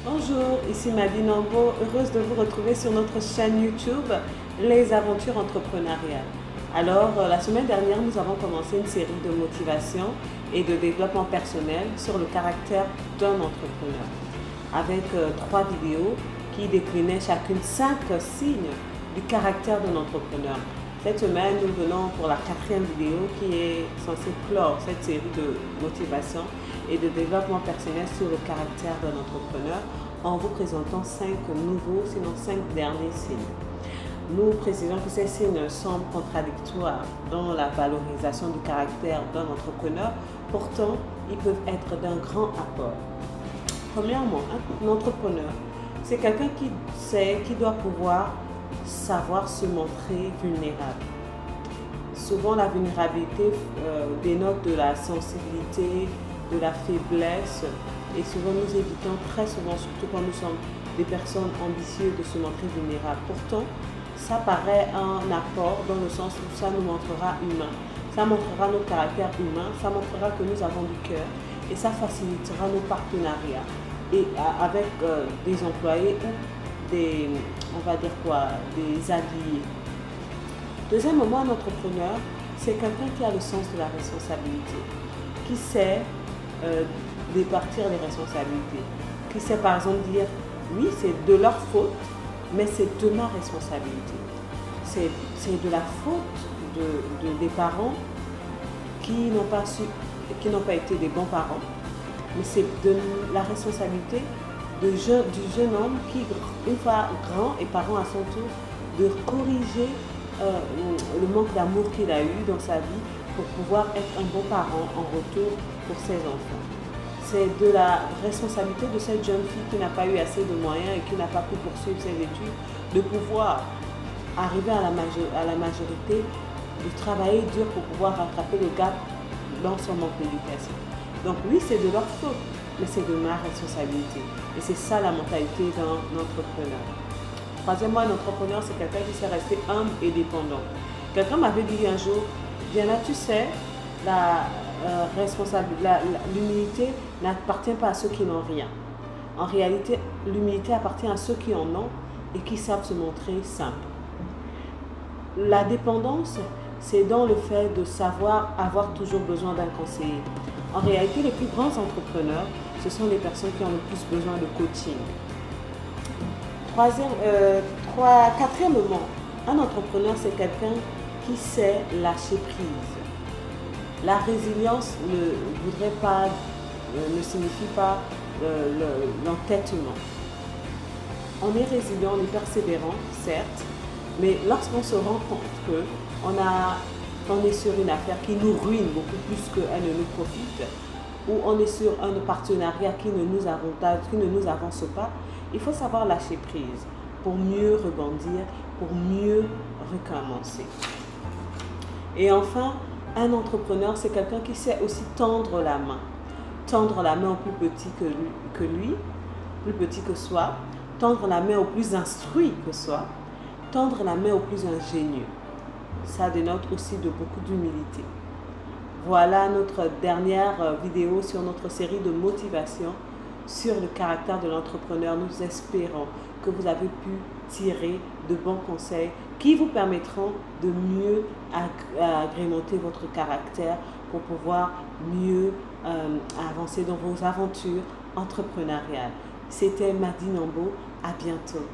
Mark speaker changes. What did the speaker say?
Speaker 1: Bonjour, ici Madine Nambo, heureuse de vous retrouver sur notre chaîne YouTube Les Aventures Entrepreneuriales. Alors, la semaine dernière, nous avons commencé une série de motivation et de développement personnel sur le caractère d'un entrepreneur, avec 3 vidéos qui déclinaient chacune 5 signes du caractère d'un entrepreneur. Cette semaine, nous venons pour la 4e vidéo qui est censée clore cette série de motivation et de développement personnel sur le caractère d'un entrepreneur en vous présentant 5 nouveaux, sinon 5 derniers signes. Nous précisons que ces signes semblent contradictoires dans la valorisation du caractère d'un entrepreneur, pourtant ils peuvent être d'un grand apport. Premièrement, un entrepreneur, c'est quelqu'un qui sait, qui doit pouvoir savoir se montrer vulnérable. Souvent, la vulnérabilité dénote de la sensibilité, de la faiblesse, et souvent nous évitons très souvent, surtout quand nous sommes des personnes ambitieuses, de se montrer vulnérables. Pourtant, ça paraît un apport dans le sens où ça nous montrera humain, ça montrera notre caractère humain, ça montrera que nous avons du cœur et ça facilitera nos partenariats et avec des employés ou des, on va dire quoi, des alliés. Deuxièmement, un entrepreneur, c'est quelqu'un qui a le sens de la responsabilité, qui sait départir les responsabilités, qui sait par exemple dire oui, c'est de leur faute, mais c'est de ma responsabilité. C'est de la faute des parents qui n'ont pas été des bons parents, mais c'est de la responsabilité du jeune homme qui, une fois grand et parent à son tour, de corriger le manque d'amour qu'il a eu dans sa vie pour pouvoir être un bon parent en retour pour ses enfants. C'est de la responsabilité de cette jeune fille qui n'a pas eu assez de moyens et qui n'a pas pu poursuivre ses études, de pouvoir arriver à la majorité, de travailler dur pour pouvoir rattraper le gap dans son manque d'éducation. Donc oui, c'est de leur faute, mais c'est de ma responsabilité. Et c'est ça la mentalité d'un entrepreneur. Troisièmement, un entrepreneur, c'est quelqu'un qui sait rester humble et dépendant. Quelqu'un m'avait dit un jour, Diana, tu sais, l'humilité n'appartient pas à ceux qui n'ont rien. En réalité, l'humilité appartient à ceux qui en ont et qui savent se montrer simples. La dépendance, c'est dans le fait de savoir avoir toujours besoin d'un conseiller. En réalité, les plus grands entrepreneurs, ce sont les personnes qui ont le plus besoin de coaching. Quatrièmement, un entrepreneur, c'est quelqu'un qui sait lâcher prise. La résilience ne signifie pas l'entêtement. On est résilient, on est persévérant, certes, mais lorsqu'on se rend compte qu'on est sur une affaire qui nous ruine beaucoup plus qu'elle ne nous profite, ou on est sur un partenariat qui ne nous avance pas, il faut savoir lâcher prise pour mieux rebondir, pour mieux recommencer. Et enfin, un entrepreneur, c'est quelqu'un qui sait aussi tendre la main. Tendre la main au plus petit que lui, plus petit que soi, tendre la main au plus instruit que soi, tendre la main au plus ingénieux. Ça dénote aussi de beaucoup d'humilité. Voilà notre dernière vidéo sur notre série de motivation sur le caractère de l'entrepreneur. Nous espérons que vous avez pu tirer de bons conseils qui vous permettront de mieux agrémenter votre caractère pour pouvoir mieux avancer dans vos aventures entrepreneuriales. C'était Madine Nambo. À bientôt.